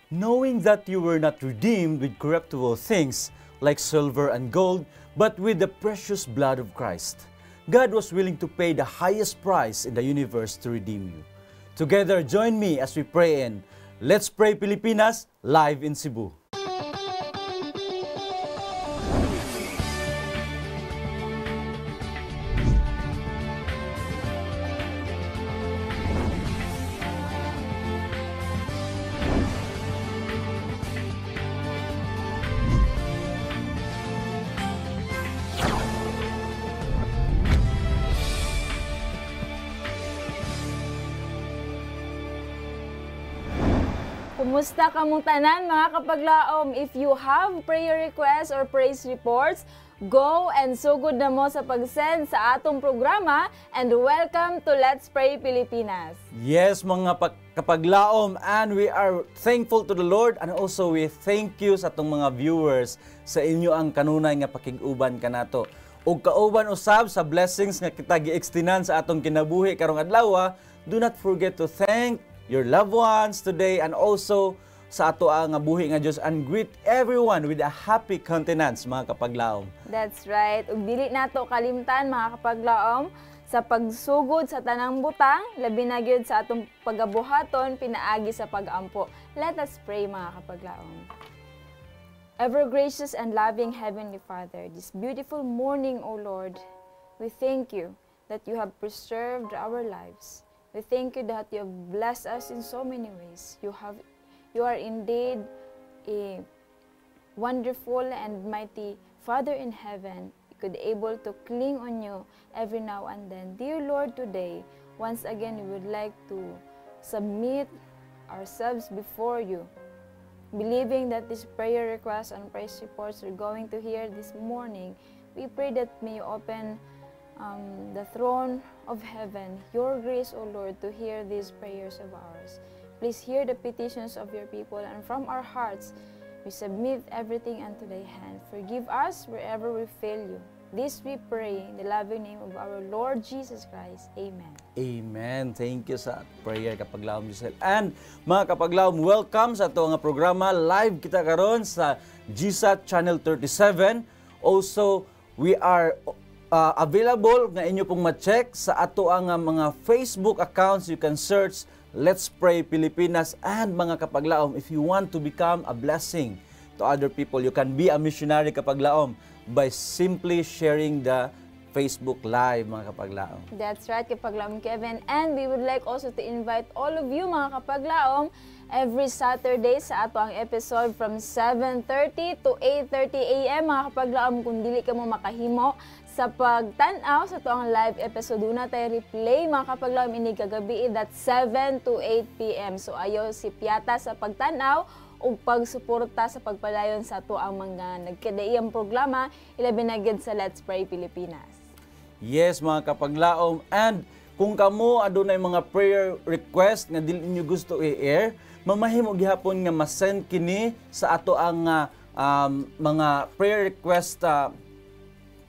knowing that you were not redeemed with corruptible things like silver and gold, but with the precious blood of Christ. God was willing to pay the highest price in the universe to redeem you. Together, join me as we pray in Let's Pray Pilipinas, live in Cebu. Kumusta kamong tanan mga kapaglaom? If you have prayer requests or praise reports, go and sugod na mo sa pag-send sa atong programa, and welcome to Let's Pray Pilipinas. Yes, mga kapaglaom, and we are thankful to the Lord, and also we thank you sa atong mga viewers sa inyo ang kanunay nga pakig-uban kanato. Ug kauban usab sa blessings nga kita gi-extinan sa atong kinabuhi karong adlaw, do not forget to thank your loved ones today and also sa ato ang buhi nga Dios, and greet everyone with a happy countenance mga kapaglaom. That's right. Ug dili nato kalimtan mga kapaglaom sa pagsugod sa tanang butang, labi na gyud sa atong pagabuhaton pinaagi sa pag-ampo. Let us pray mga kapaglaom. Ever gracious and loving Heavenly Father, this beautiful morning, O Lord, we thank you that you have preserved our lives. We thank you that you have blessed us in so many ways. You are indeed a wonderful and mighty Father in heaven. You could able to cling on you every now and then. Dear Lord, today, once again, we would like to submit ourselves before you, believing that these prayer requests and praise reports we're going to hear this morning. We pray that may you open the throne of heaven, your grace, O Lord, to hear these prayers of ours. Please hear the petitions of your people, and from our hearts, we submit everything unto thy hand. Forgive us wherever we fail you. This we pray in the loving name of our Lord Jesus Christ. Amen. Amen. Thank you sa prayer kapaglaom Giselle. And mga kapaglaom, welcome sa ito nga programa. Live kita karon sa GSAT Channel 37. Also, we are available nga inyo pong ma-check sa ato ang mga Facebook accounts. You can search Let's Pray Pilipinas. And mga kapaglaom, if you want to become a blessing to other people, you can be a missionary kapaglaom by simply sharing the Facebook Live, mga kapaglaom. That's right, kapaglaom Kevin. And we would like also to invite all of you, mga kapaglaom, every Saturday sa ato ang episode from 7:30 to 8:30 a.m. mga kapaglaom. Kung dili ka mo makahimo sa pagtanaw sa ito ang live episode, na tayo replay mga kapaglaom ini kagabi, that's 7 to 8 p.m. So ayaw si Piata sa pagtanaw o pagsuporta sa pagpalayon sa ito ang mga nagkadaiyang programa, ilabi na gid sa Let's Pray Pilipinas. Yes, mga kapaglaom. And kung kamo adunay mga prayer request nga dili niyo gusto i-air, mamahimo gihapon nga ma-send kini sa ato ang mga prayer request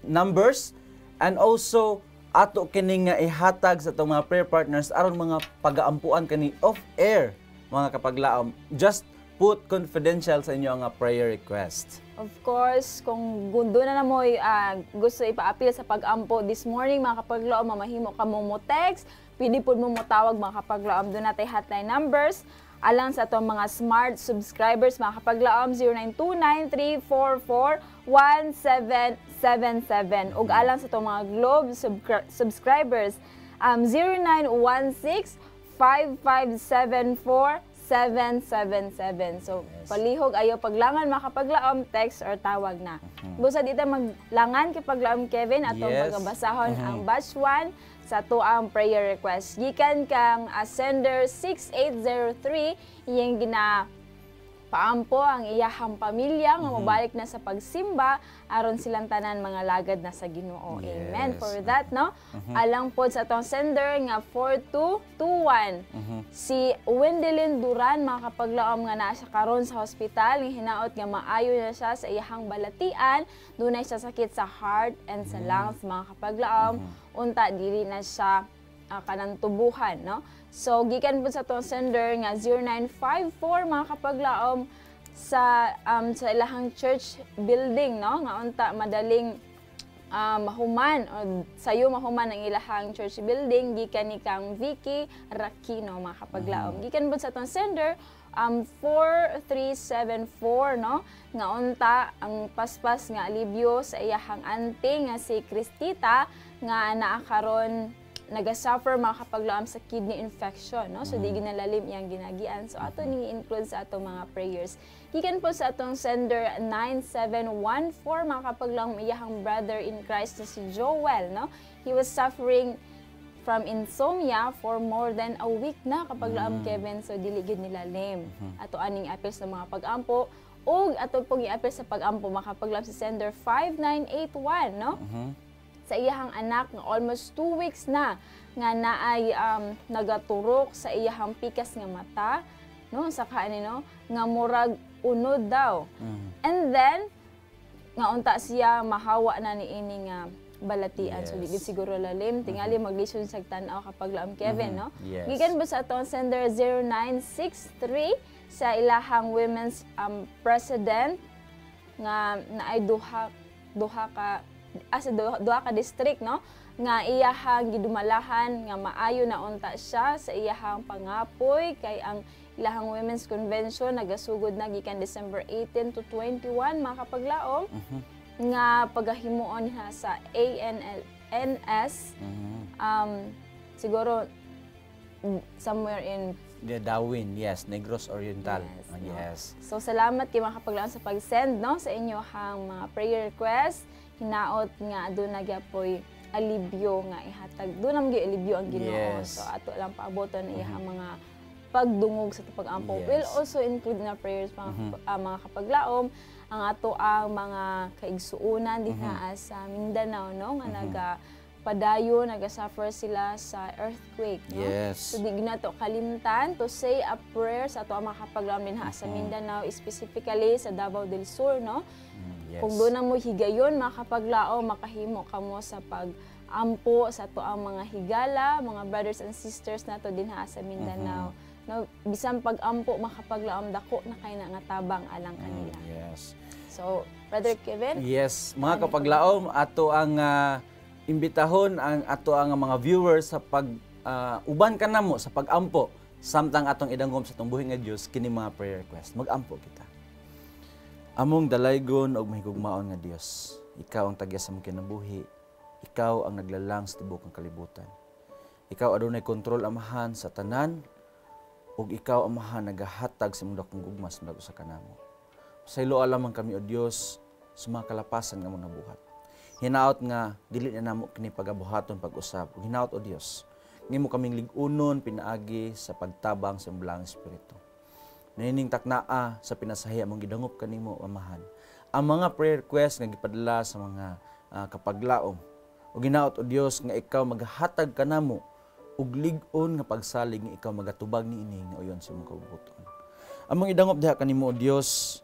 numbers, and also ato kini nga ihatag sa itong mga prayer partners aron mga pagaampuan kani off air mga kapaglaom. Just put confidential sa inyo ang prayer request. Of course, kung gundo na mo gusto ipa-appeal sa pag-ampo this morning mga kapaglaom, mamahimo ka mo text, pwede po mo tawag mga kapaglaom. Doon natin hotline numbers alang sa itong mga smart subscribers mga kapaglaom, 0929-344-1777. Ug alang sa itong mga Globe subscribers, 0916-5574-777. So, palihog ayaw paglangan mga kapaglaom, text or tawag na. Busa dito maglangan kay paglaom Kevin atong pagabasahon ang batch 1 sa to ang prayer request. Gikan kang sender 6803, iyang paampo ang iyahang pamilya nga mabalik na sa pagsimba aron silang tanan mga lagad na sa Ginoo. Amen. For that, no? Alang pod sa atong sender nga 4221. Si Wendelin Duran, mga kapaglaom nga naa siya karon sa hospital, nga hinaot nga maayo na siya sa iyahang balatian, dunay siya sakit sa heart and sa lungs, mga kapaglaom. Unta dili na siya kanang tubuhan, no? So gikan po sa atong sender nga 0954 mga kapaglaom sa ilahang church building, no, nga unta madaling mahuman o sayo mahuman ang ilahang church building gikan ni kang Vicky Rakino mga kapaglaom. Gikan po sa atong sender 4374, no, nga unta ang paspas nga alibyo sa iyahang auntie nga si Cristita nga naa karon nagasuffer mga kapaglaom sa kidney infection, no? So di ginalalim iyang ginagian. So ato ni include sa atong mga prayers. Gikan po sa atong sender 9714 mga kapaglaom iyahang brother in Christ na si Joel, no? He was suffering from insomnia for more than a week na kapaglaom Kevin, so dili gid nilalim. Ato aning appeal sa mga pag-ampo ug ato pong i-appeal sa pag-ampo mga kapaglaom sa sender 5981, no? Sa iyahang anak nga almost 2 weeks na nga naay nagaturok sa iyahang pikas nga mata, no, sa kaani, no, nga murag unod daw. And then nga unta siya mahawa na niini nga balatian. So di siguro lalim tingali maglisod sa tan-aw kapag laom Kevin, no. Gikan ba sa atong sender 0963 sa ilahang women's president nga naay duha ka district, no, nga iyahang gidumalahan nga maayo na unta siya sa iyahang pangapoy kay ang ilahang women's convention nagasugod na gikan December 18 to 21 mga kapaglaom nga pagahimuon ha sa ANLNS siguro somewhere in Darwin, yes, Negros Oriental. Yes. So salamat kay mga kapaglaom sa pag-send, no, sa inyohang mga prayer request. Hinaot nga doon nagyapoy alibyo nga ihatag. Doon naman yung alibyo ang Ginoo. So ato lang paaboton na iyang mga pagdungog sa pag-ampo. We'll also include na prayers mga kapaglaom ang ato ang mga kaigsuunan din sa Mindanao, no, nga padayon, nagasuffer sila sa earthquake, no? So di ginato kalimtan to say a prayer sa ato ang mga kapaglaom din sa Mindanao, specifically sa Davao del Sur, no? Kung doon na mo higayon, mga kapaglaom, makahimo ka mo sa pag-ampo sa ato ang mga higala, mga brothers and sisters nato din sa Mindanao. No, bisan pag-ampo, mga kapaglaom, dako na kay na nga tabang alang kanila. So, Brother Kevin? Yes, mga kapaglaom, ato ang imbitahon ang ato ang mga viewers sa uban ka namo sa pag-ampo samtang atong idanggom sa tumbuhi nga Dios kini mga prayer request. Mag-ampo kita. Among dalaygon og mahigugmaon nga Dios, ikaw ang tagya sa mong kinabuhi, ikaw ang naglalang sa tibok ng kalibutan. Ikaw adunay kontrol amahan sa tanan ug ikaw amahan nagahatag sa imong dakong gugma sa sa kanamo. Sa ilo alamang kami o Dios sa mga kalapasan nga mong nabuhat. Hinaot nga dili na namo kini pagabuhaton pag-usab. Hinaot o Dios, ngimo kaming lig-unon pinaagi sa pagtabang sa imong espiritu. Nining taknaa sa pinasahiya mong gidangop kanimo amahan. Ang mga prayer request nga gipadala sa mga kapaglaom. Ug hinaot o Dios nga ikaw maghatag kanamo ug lig-on nga pagsalig nga ikaw magatubag niini nga uyon sa imong kabubuton. Among idangop diha kanimo o Dios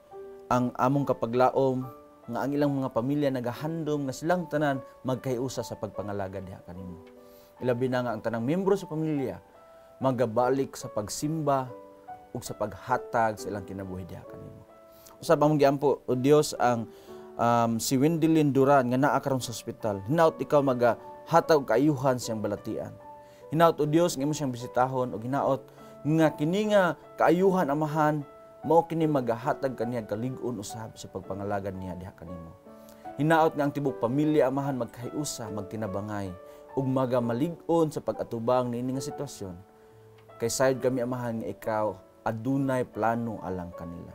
ang among kapaglaom nga ang ilang mga pamilya nagahandom nga silang tanan magkayusa sa pagpangalaga diha kanimo. Ilabi na nga ang tanang miyembro sa pamilya magabalik sa pagsimba ug sa paghatag sa ilang kinabuhi diha kanimo. Usab among giampo o Dios ang si Wendelin Duran nga naa karon sa ospital. Hinaut ikaw magahatag og kaayuhan siyang balatian. Hinaut o Dios nga imo siyang bisitahon ug hinaut nga kini nga kaayuhan amahan mao kini magahatag kaniya kalig-on usab sa pagpangalagan niya diha kanimo. Hinaot nga ang tibok pamilya amahan magkahiusa, magtinabangay ug magamalig-on sa pag-atubang niini nga sitwasyon. Kay sayod kami amahan nga ikaw adunay plano alang kanila.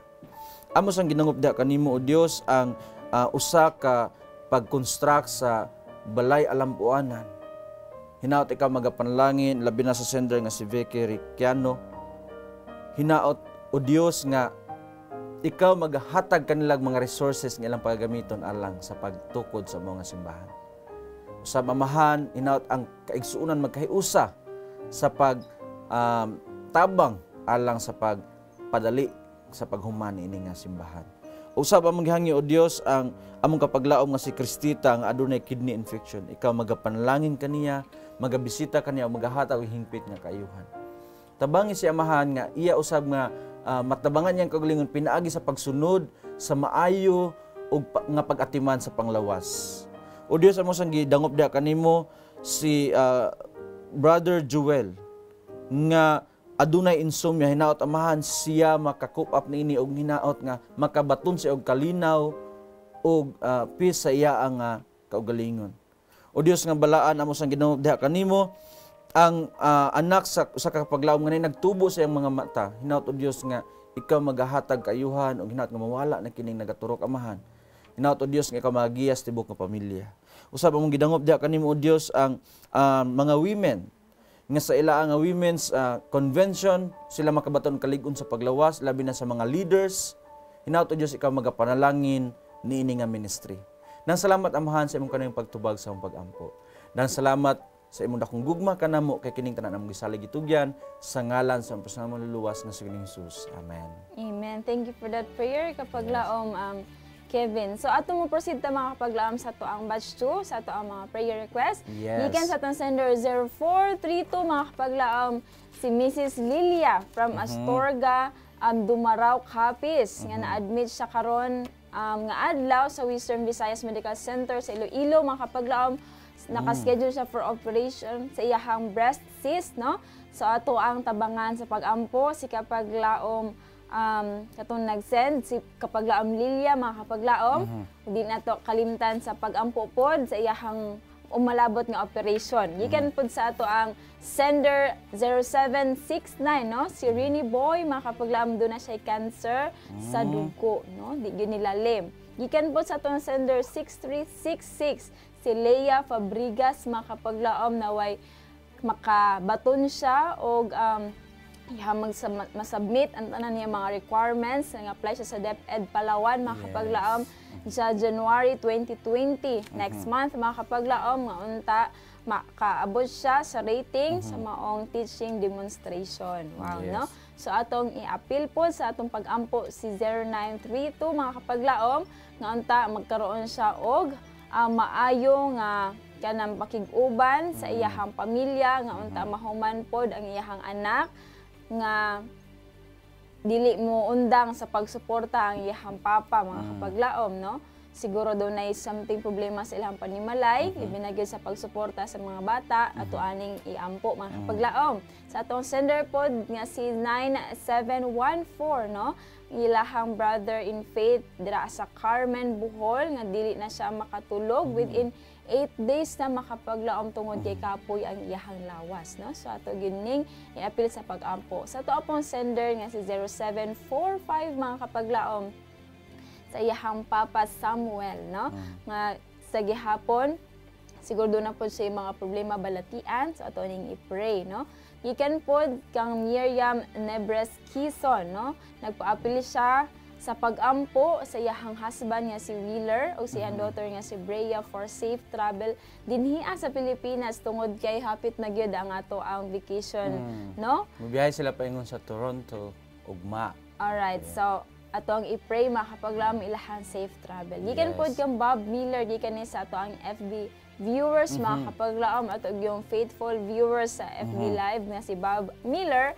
Amos ang ginangup diha kanimo o Dios ang usa ka pag-construct sa balay alampuanan. Hinaot ikaw magapanlangin labi na sa sender nga si Vicky Ricciano. Hinaot o Dios nga ikaw maghatag kanilang mga resources nga ilang pagagamiton alang sa pagtukod sa mga simbahan. Sa mamahan, hinaot ang kaigsuunan magkahiusa sa tabang alang sa pagpadali sa paghuman ini nga simbahan. Usab among gihangi o Dios ang among kapaglaom nga si Cristita nga adunay kidney infection. Ikaw magapanlangin kaniya, magabisita kaniya ug magahatag og hingpit nga kaayuhan. tabangi si amahan nga iya usab nga matabangan niyang kaugalingon pinaagi sa pagsunod sa maayo ug nga pag-atiman sa panglawas. O Dios, amo sang gidangop dia kanimo si Brother Joel nga adunay insomnia, hinaot amahan siya makakup up niini og hinaot nga makabaton siya og kalinaw og peace sa iya ang kaugalingon. O Dios, nga balaan amo sang ginangop diha kanimo ang anak sa kapaglaom nga nagtubo sa iyang mga mata. Hinaot o Dios nga ikaw magahatag kayuhan og hinaot nga mawala na kining nagaturok amahan. Hinaot o Dios nga ikaw magiyas tibok nga pamilya. Usab among gidangop diha kanimo o Dios ang mga women nga sa ila nga women's convention sila makabaton kalig-on sa paglawas labi na sa mga leaders. Hinaot o Dios ikaw magapanalangin niini nga ministry. Nang salamat amahan sa imong kanang pagtubag sa imong pag-ampo. Nang salamat sa imong dakong gugma kanamo kay kining tanan among gisalig itugyan sa ngalan sa personal maluluwas nga si Jesus. Amen. Amen. Thank you for that prayer kapaglaom Kevin. So ato mo proceed ta mga kapaglaom sa to ang batch 2 sa to ang mga prayer request. Yes. Gikan sa atong sender 0432 mga kapaglaom si Mrs. Lilia from Astorga Dumaraw Capiz nga na-admit siya karon nga adlaw sa Western Visayas Medical Center sa Iloilo mga kapaglaom. Naka-schedule siya for operation sa iyahang breast cyst, no? So ato ang tabangan sa pag-ampo si kapaglaom katong nag-send si kapaglaom Lilia mga kapaglaom. Di na to kalimtan sa pag-ampo pod sa iyahang umalabot nga operation. Gikan pod sa ato ang sender 0769, no? Si Rini Boy mga kapaglaom do na siya cancer sa dugo, no? Di gyud nilalim. Gikan pod sa ato ang sender 6366 si Leia Fabrigas mga kapaglaom naway makabaton siya og masubmit ang tanan niya mga requirements nga apply siya sa DepEd Palawan mga kapaglaom sa January 2020 next month mga kapaglaom nga unta makaabot siya sa rating sa maong teaching demonstration. Wow, no? So atong i-appeal po sa atong pag-ampo si 0932 mga kapaglaom nga unta magkaroon siya og maayo nga kanang pakig-uban sa iyahang pamilya nga unta mahuman pod ang iyahang anak nga dili mo undang sa pagsuporta ang iyahang papa mga kapaglaom, no? Siguro daw na something problema sa ilang panimalay, ibinagay sa pagsuporta sa mga bata ato aning iampo mga kapaglaom. Sa atong sender pod nga si 9714, no? Ilahang brother in faith dira sa Carmen Bohol nga dili na siya makatulog within 8 days na makapaglaom tungod kay kapoy ang iyahang lawas, no? So ato gining i-appeal sa pag-ampo. Sa ato apong sender nga si 0745 mga kapaglaom sa iyahang papa Samuel, no? Nga sa gihapon siguro do na pod siya mga problema balatian, so ato ning i-pray, no? Gikan pod kang Miriam Nebres Quezon, no? Nagpa-appeal siya sa pag-ampo sa iyahang husband nga si Wheeler o si iyang daughter nga si Brea for safe travel dinhiya sa Pilipinas tungod kay hapit na gyud ang ato ang vacation, no? Mubiyahe sila paingon sa Toronto ugma. Alright, so atong i-pray makapaglam ilahang safe travel. Gikan pod kang Bob Miller, gikan ni sa ato ang FB viewers makapaglaom ato yung faithful viewers sa FB Live nga si Bob Miller.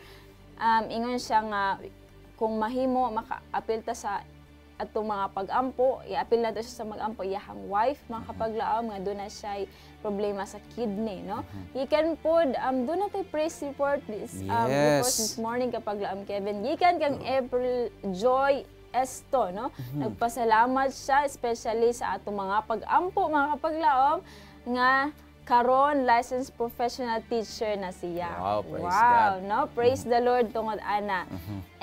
Ingon siya nga kung mahimo maka-apil ta sa atong mga pag-ampo, i-apil na to siya sa mag-ampo iyahang wife mga kapaglaom nga doon na siya problema sa kidney, no? Gikan pod doon na tay press report this morning kapaglaom Kevin. Gikan kang April Joy Esto, no? Nagpasalamat siya especially sa atong mga pag-ampo mga kapaglaom nga karon licensed professional teacher na siya. Wow, praise God. No? Praise the Lord tungod ana.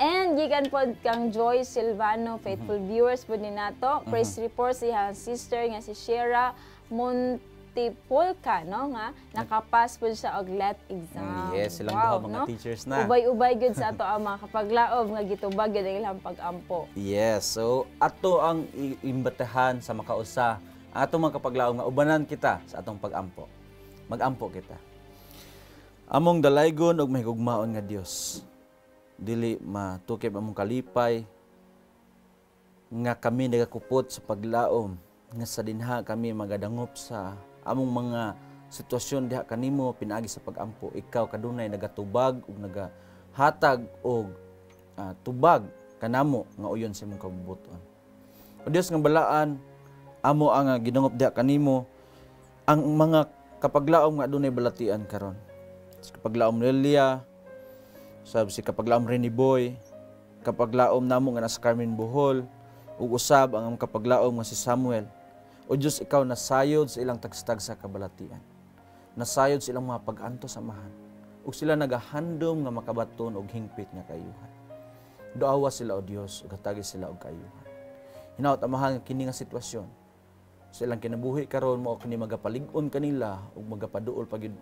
And gikan pod kang Joy Silvano, faithful viewers pod ni nato. Praise report sa sister nga si Shera Montipolca, no? Nga nakapass pod siya og LET exam. Yes, silang duha mga teachers na. Ubay-ubay gud sa ato ang mga kapaglaom nga gitubag gid ang ilang pag-ampo. Yes, so ato ang imbatahan sa makausa ang atong mga kapaglaom nga ubanan kita sa atong pag-ampo. Mag-ampo kita. Among dalaygon og mahigugmaon nga Dios. Dili matukib among kalipay nga kami nagakupot sa paglaom nga sa dinha kami magadangop sa among mga sitwasyon diha kanimo pinaagi sa pag-ampo. Ikaw kadunay nagatubag ug hatag og tubag kanamo nga uyon sa imong kabubuton. O Dios nga balaan, amo ang ginangop diha kanimo ang mga kapaglaom nga adunay balatian karon. Si kapaglaom Lilia, si kapaglaom Rene Boy, kapaglaom namo nga nasa Carmen Bohol, ug usab ang kapaglaom nga si Samuel. O Dios, ikaw nasayod sa ilang tagstag sa kabalatian. Nasayod sa ilang mga pag-anto samahan. Ug sila nagahandom nga makabaton og hingpit nga kaayuhan. Doawa sila o Dios, ug hatagi sila og kaayuhan. Hinaot amahan kini nga sitwasyon. Sa ilang kinabuhi karon mo kini magapalig-on kanila ug magapaduol pagid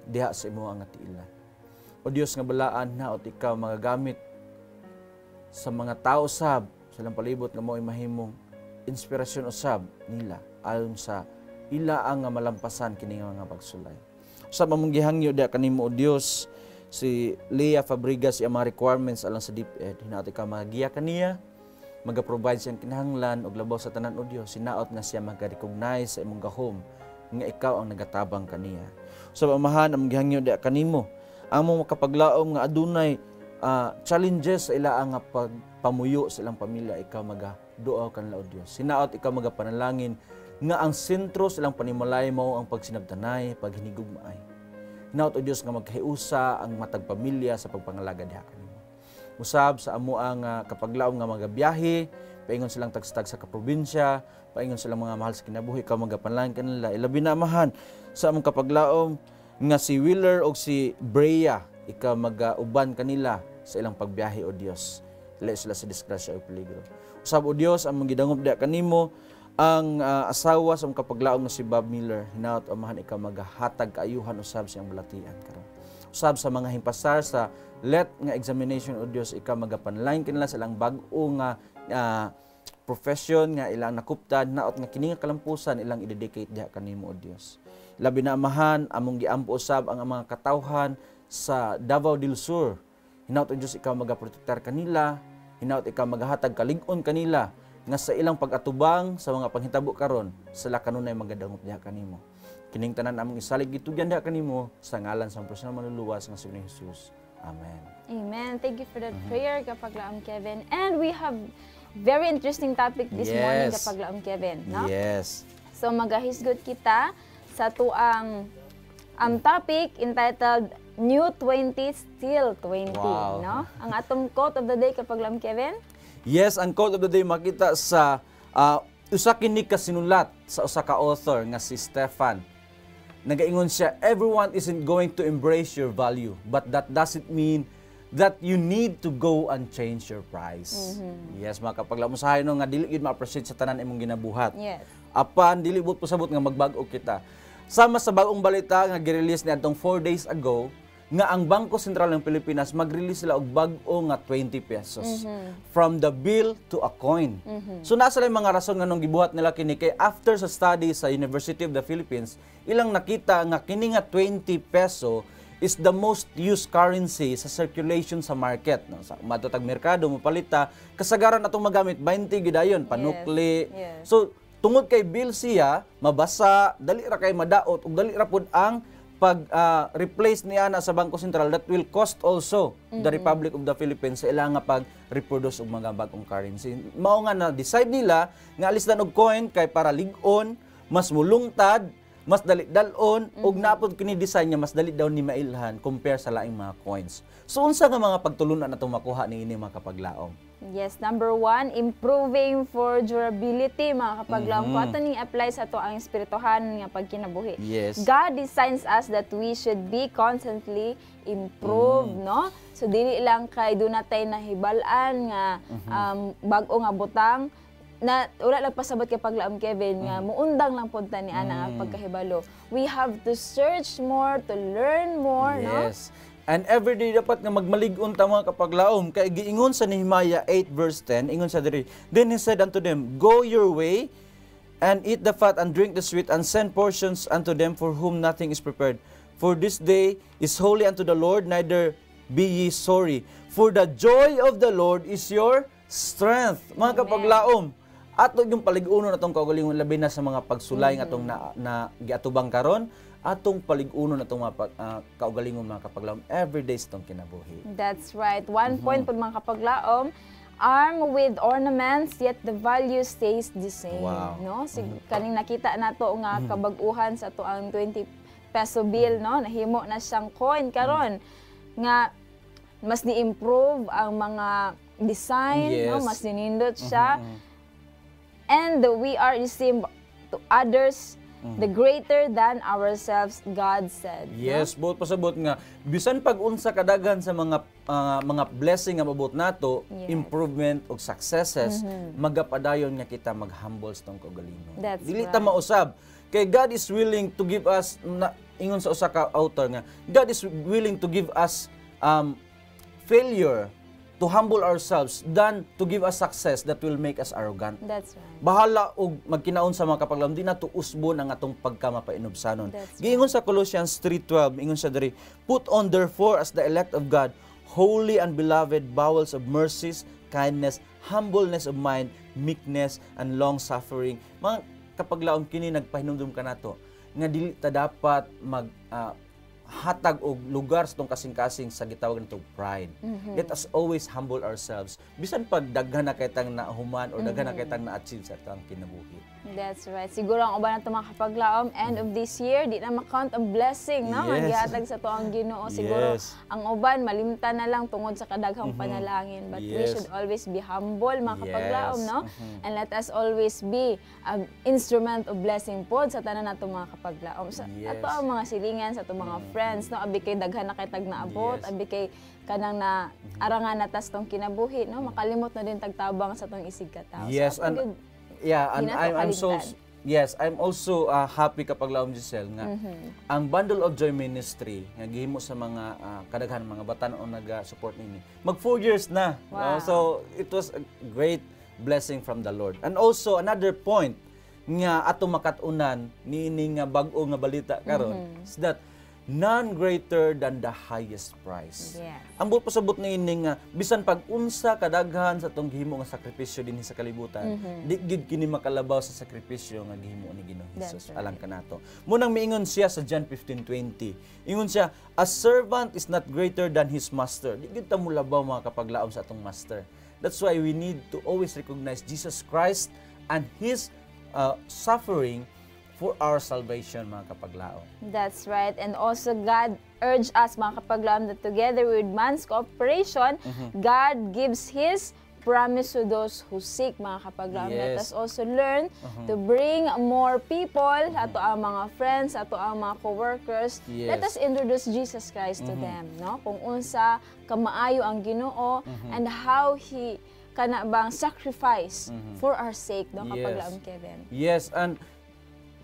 diha sa imo nga tiilan. O Dios nga balaan, naot ikaw magagamit sa mga tao sab sa ilang palibot nga mo'y mahimong inspirasyon usab nila ayon sa ila ang nga malampasan kini nga mga pagsulay. Usab among gihangyo diha kanimo o Dios, si Leah Fabregas ang mga requirements alang sa DepEd. Hinaot ikaw magiya kaniya, maga-provide siyang kinahanglan og labaw sa tanan o Dios. Sinaot na siya mag-recognize sa imong gahom nga ikaw ang nagatabang kaniya. Usab amahan among gihangyo diha kanimo, among makapaglaom nga adunay challenges sa ila nga pagpamuyo sa ilang pamilya, ikaw magaduaw kanila o Dios. Sinaot ikaw magapanalangin nga ang sentro sa ilang panimalay mo ang pagsinabtanay, paghinigugmaay. Hinaot o Dios nga magkahiusa ang matag pamilya sa pagpangalaga diha kanimo. Usab sa amo ang kapaglaom nga magabiyahe, paingon silang tagstag sa kaprobinsya, paingon silang mga mahal sa kinabuhi, ikaw magapanalangin kanila. Ilabi na amahan sa among kapaglaom nga si Wheeler o si Brea, ikaw mag-uban kanila sa ilang pagbiyahe o Dios. Dili sila sa disgrasya o peligro. Usab o Dios, ang magidangop diha kanimo ang asawa sa among kapaglaom nga si Bob Miller. Hinaot amahan ikaw magahatag kaayuhan usab siyang balatian karon. Usab sa mga himpasar sa let nga examination o Dios, ikaw magapanalangin kanila sa ilang bag-o nga profession nga ilang nakuptan, naot nga kini nga kalampusan ilang i-dedicate diha kanimo o Dios. Labi na amahan among giampo usab ang mga katawhan sa Davao del Sur. Hinaot o Dios, ikaw magaprotektar kanila, hinaot ikaw magahatag kalig-on kanila nga sa ilang pag-atubang sa mga panghitabo karon, sila kanunay magadangop diha kanimo. Kining tanan among isalig gitugyan diha kanimo sa ngalan sa personal manluluwas nga si Jesus. Amen. Amen. Thank you for that prayer, Kapaglaom Kevin. And we have very interesting topic this morning, Kapaglaom Kevin, no? Yes. So magahisgot kita sa tuang topic entitled New 20 Still 20, Wow. no? Ang atong quote of the day, Kapaglaom Kevin? Yes, ang quote of the day makita sa usa kini ka sinulat sa usa ka author nga si Stefan. Nagaingon siya, everyone isn't going to embrace your value, but that doesn't mean that you need to go and change your price. Yes, mga kapaglamusahay no nga dili gid ma-appreciate sa tanan imong ginabuhat. Yes. Apan dili bud pasabot nga magbag-o kita. Sama sa bagong balita nga gi-release niadtong 4 days ago, nga ang Bangko Sentral ng Pilipinas mag-release sila og bag-o nga 20 pesos from the bill to a coin. So nasa lang mga rason nga nung gibuhat nila kini kay after sa study sa University of the Philippines, ilang nakita nga kini nga 20 peso is the most used currency sa circulation sa market. No? Sa matutag merkado, mapalita, kasagaran atong magamit 20 gidayon, panukli. Yes. So tungod kay bill siya, mabasa, dali ra kay madaot, ug dali ra pud ang pag-replace niya na sa Bangko Sentral that will cost also the Republic of the Philippines sa ilang nga pag-reproduce og mga bagong currency. Mao nga na decide nila nga alisdan og coin kay para lig-on, mas mulungtad, mas dali dalon ug napod kini design niya mas dali daw ni mailhan compare sa laing mga coins. So unsa nga mga pagtulunan natong makuha niini mga kapaglaom? Yes, number 1, improving for durability, mga kapaglaom. Kung ato ning apply sa to ang espirituhan nga pagkinabuhi. Yes. God designs us that we should be constantly improved, no? So dili lang kay dunatay nahibalan nga bag-o nga butang na wala lang pasabot kay Paglaom Kevin nga muundang lang pud ta ni ana ang pagkahibalo. We have to search more, to learn more, no? Yes. And everyday dapat nga magmalig-on ta mga kapaglaom kay giingon sa Nehemiah 8 verse 10, ingon sa diri, then he said unto them, go your way and eat the fat and drink the sweet and send portions unto them for whom nothing is prepared. For this day is holy unto the Lord, neither be ye sorry. For the joy of the Lord is your strength. Mga kapaglaom, ato yung palig-uno natong kaugalingon labi na sa mga pagsulay nga atong na giatubang karon, atong paligunon atong mga kaugalingon mga kapaglaom everyday sa itong kinabuhi. That's right. One point po mga kapaglaom, armed with ornaments, yet the value stays the same. Wow. No? Kaning nakita nato nga kabag-uhan sa to ang 20 peso bill, no? Nahimo na siyang coin karon nga mas ni-improve ang mga design, no? Mas ninindot siya. And we are esteemed to others the greater than ourselves, God said. Yes, buot pasabot nga bisan pag-unsa kadaghan sa mga blessing nga mabot nato, improvement ug successes, magapadayon nga kita mag-humble sa tong kaugalingon. Dili ta mausab kay God is willing to give us ingon sa usa ka author nga God is willing to give us failure to humble ourselves than to give us success that will make us arrogant. That's right. Bahala og magkinaon sa mga kapaglaom, di na to usbon ang atong pagkamapaiinobsanon. Giingon sa Colossians 3:12, ingon siya diri, put on therefore as the elect of God, holy and beloved, bowels of mercies, kindness, humbleness of mind, meekness, and long-suffering. Mga kapaglaom kini nagpahinumdum ka nato nga dili ta dapat hatag og lugar sa tong kasing-kasing sa gitawag nitong pride. Let us always humble ourselves. Bisan pag daghan na kay tang nahuman or daghan na kay tang na-achieve sa atong kinabuhi. That's right. Siguro ang uban nato mga kapaglaom, end of this year, di na makount ang blessing, no? Magihatag sa to ang Ginoo. Siguro ang uban malimtan na lang tungod sa kadaghang panalangin. But we should always be humble, mga kapaglaom, no? And let us always be an instrument of blessing pod sa tanan nato mga kapaglaom. Sa ato ang mga silingan sa ato mga friends, no? Abi kay daghan na kay tag naabot, abi kay kanang na arangan natas tong kinabuhi, no? Makalimot na din tagtabang sa tong isig katawo. Yes, and and I'm also happy kapag laom Giselle nga ang Bundle of Joy Ministry nga gihimo sa mga kadaghan mga batan-o naga-support nini. Mag 4 years na. Wow. So it was a great blessing from the Lord. And also another point nga ato makatunan niini nga bag-o nga balita karon is that none greater than the highest price. Yes. Ang buot pasabot niini nga bisan pag unsa kadaghan sa tong gihimo nga sakripisyo dinhi sa kalibutan, di gid kini makalabaw sa sakripisyo nga gihimo ni Ginoong Hesus alang kanato. Munang miingon siya sa John 15:20. Ingon siya, a servant is not greater than his master. Di gid ta mulabaw mga kapaglaom sa atong master. That's why we need to always recognize Jesus Christ and his suffering for our salvation, mga kapaglaom. That's right. And also God urged us, mga kapaglaom, that together with man's cooperation, God gives His promise to those who seek, mga kapaglaom. Let us also learn to bring more people, ato ang mga friends, ato ang mga co-workers. Let us introduce Jesus Christ to them, no? Kung unsa kamaayo ang Ginoo and how He kana bang sacrifice for our sake, no, kapaglaom Kevin. Yes, and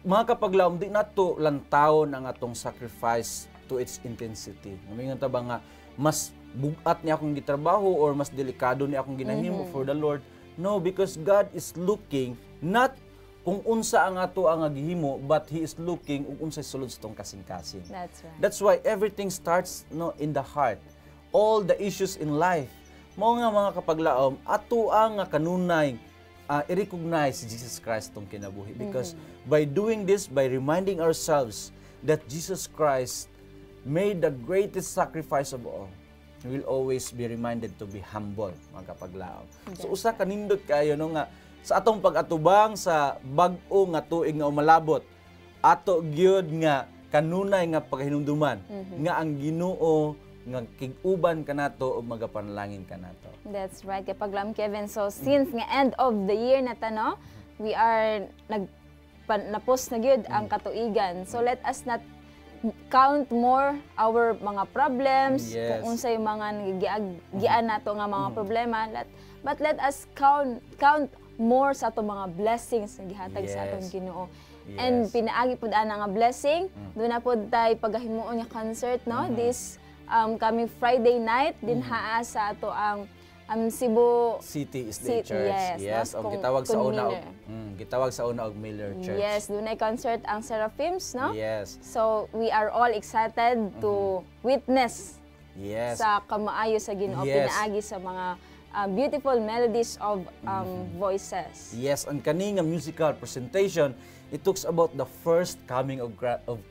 mga kapaglaom, di nato lantawon ang atong sacrifice to its intensity. Ngayon ta ba nga mas bugat niya akong gitrabaho or mas delikado niya akong ginahimo for the Lord? No, because God is looking not kung unsa ang ato ang gihimo, but He is looking kung unsa sulod sa tong kasing-kasing. That's right. That's why everything starts in the heart. All the issues in life, mga kapaglaom, ato ang kanunay i-recognize Jesus Christ tong kinabuhi. Because by doing this, by reminding ourselves that Jesus Christ made the greatest sacrifice of all, we will always be reminded to be humble, mga kapaglaom. So usa kanindot kayo no nga sa atong pag-atubang sa bag-o nga tuig nga umalabot, ato gyud nga kanunay nga paghinumduman nga ang Ginoo nga kig-uban kanato o magapanalangin kanato. That's right, kapaglaom Kevin. So since nga end of the year na tano, we are napos na gyud ang katuigan. So let us not count more our mga problems, kung unsay mga gian nato nga mga problema, but let us count more sa ato mga blessings nga gihatag sa atong Ginoo. And pinaagi pud ana nga blessing, do na pud tay pagahimuon nga concert, no? This coming Friday night dinhaa sa ato ang Cebu City is the church. Yes, og gitawag sa una og Miller Church. Yes, dunay concert ang Seraphims, no? Yes. So we are all excited to witness sa kamaayo sa Ginoo, pinaagi sa mga beautiful melodies of voices. Yes, ang kaning nga musical presentation, it talks about the first coming of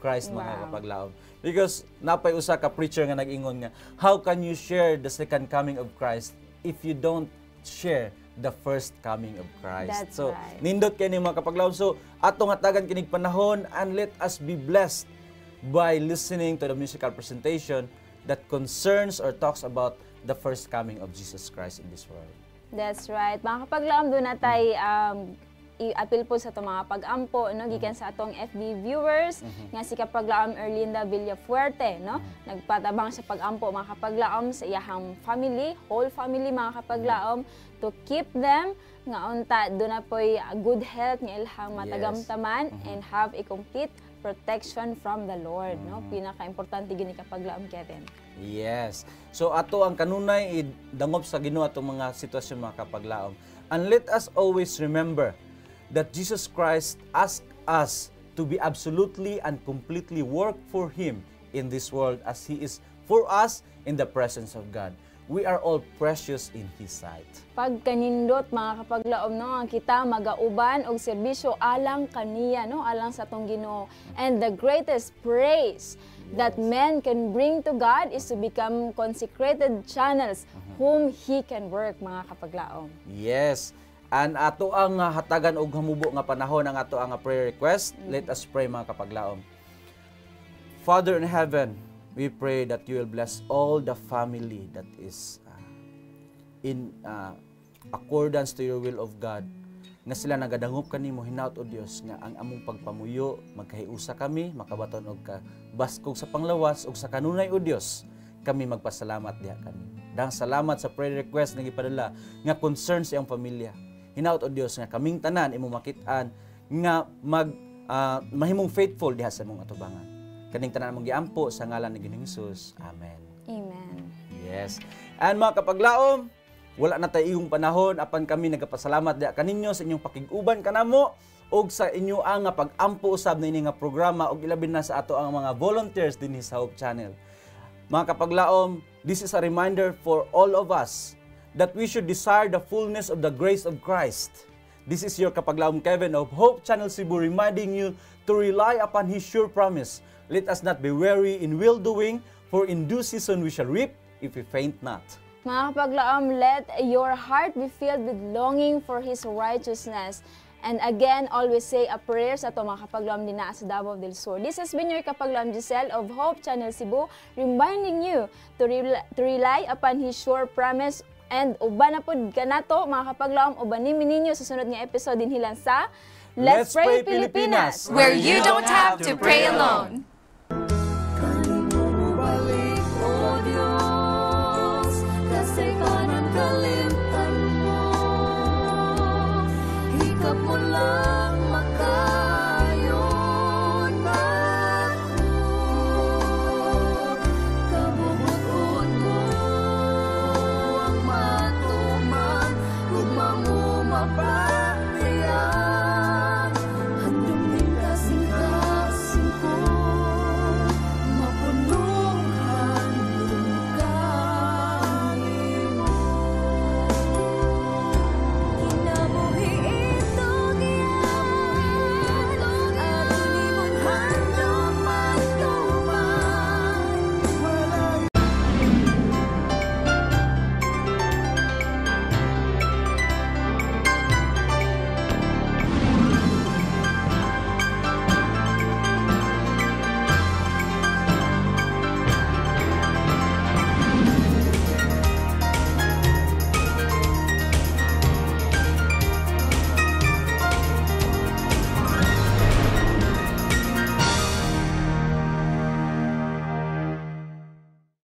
Christ, mga Wow. kapaglaom. Because napay usa ka preacher nga nag-ingon nga, how can you share the second coming of Christ if you don't share the first coming of Christ? That's so, right. nindot kay ni mga kapaglaom. So, atong hatagan kinig panahon, and let us be blessed by listening to the musical presentation that concerns or talks about the first coming of Jesus Christ in this world. That's right. Mga kapaglaom, doon natay i-appeal po sa itong mga pag-ampo, no? Gikan sa atong FB viewers, nga si kapaglaom Erlinda Villafuerte, no? Nagpatabang sa pag-ampo, mga kapaglaom, sa iyahang family, whole family, mga kapaglaom, to keep them, nga unta, doon na po'y good health, nga ilhang matagamtaman, and have a complete protection from the Lord, no? Pinaka-importante gini kapaglaom, Kevin. Yes. So ato ang kanunay idangop sa Ginoo atong mga sitwasyon, mga kapaglaom. And let us always remember that Jesus Christ asked us to be absolutely and completely work for Him in this world as He is for us in the presence of God. We are all precious in His sight. Pag kanindot, mga kapaglaom, no, ang kita magauban og serbisyo alang kaniya, no, alang sa tong Ginoo. And the greatest praise that men can bring to God is to become consecrated channels whom He can work, mga kapaglaom. Yes. And ato ang hatagan og hamubo nga panahon ang ato ang prayer request. Let us pray, mga kapaglaom. Father in heaven, we pray that you will bless all the family that is in accordance to your will of God. Nga sila nagadangop kanimo, hinaut o Dios nga ang among pagpamuyo magkahiusa kami, makabaton og baskog sa panglawas ug sa kanunay o Dios, kami magpasalamat diha kami. Dang salamat sa prayer request nga gipadala nga concern sa iyang pamilya. Hinaut o Dios nga kaming tanan imo makit-an nga mahimong faithful diha sa imong atubangan. Kaning tanan among giampo sa ngalan ni Ginoong Hesus. Amen. Amen. Yes. And mga kapaglaom, wala na tayo iyong panahon apan kami nagapasalamat diha kaninyo sa inyong pakig-uban kanamo og sa inyo ang pag-ampo usab na ini nga programa og ilabi na sa ato ang mga volunteers dinhi sa Hope Channel. Mga kapaglaom, this is a reminder for all of us that we should desire the fullness of the grace of Christ. This is your kapaglaom Kevin of Hope Channel Cebu reminding you to rely upon His sure promise. Let us not be weary in well-doing, for in due season we shall reap if we faint not. Mga kapaglaom, let your heart be filled with longing for His righteousness. And again, always say a prayer sa ito, mga kapaglaom din na sa Davao del Sur. This has been your kapaglaom Giselle of Hope Channel Cebu, reminding you to rely upon His sure promise. And uban na po kanato, mga kapaglaom, ubanin ninyo sa sunod nga episode din hilang sa Let's Pray Pilipinas, where you don't have to pray alone.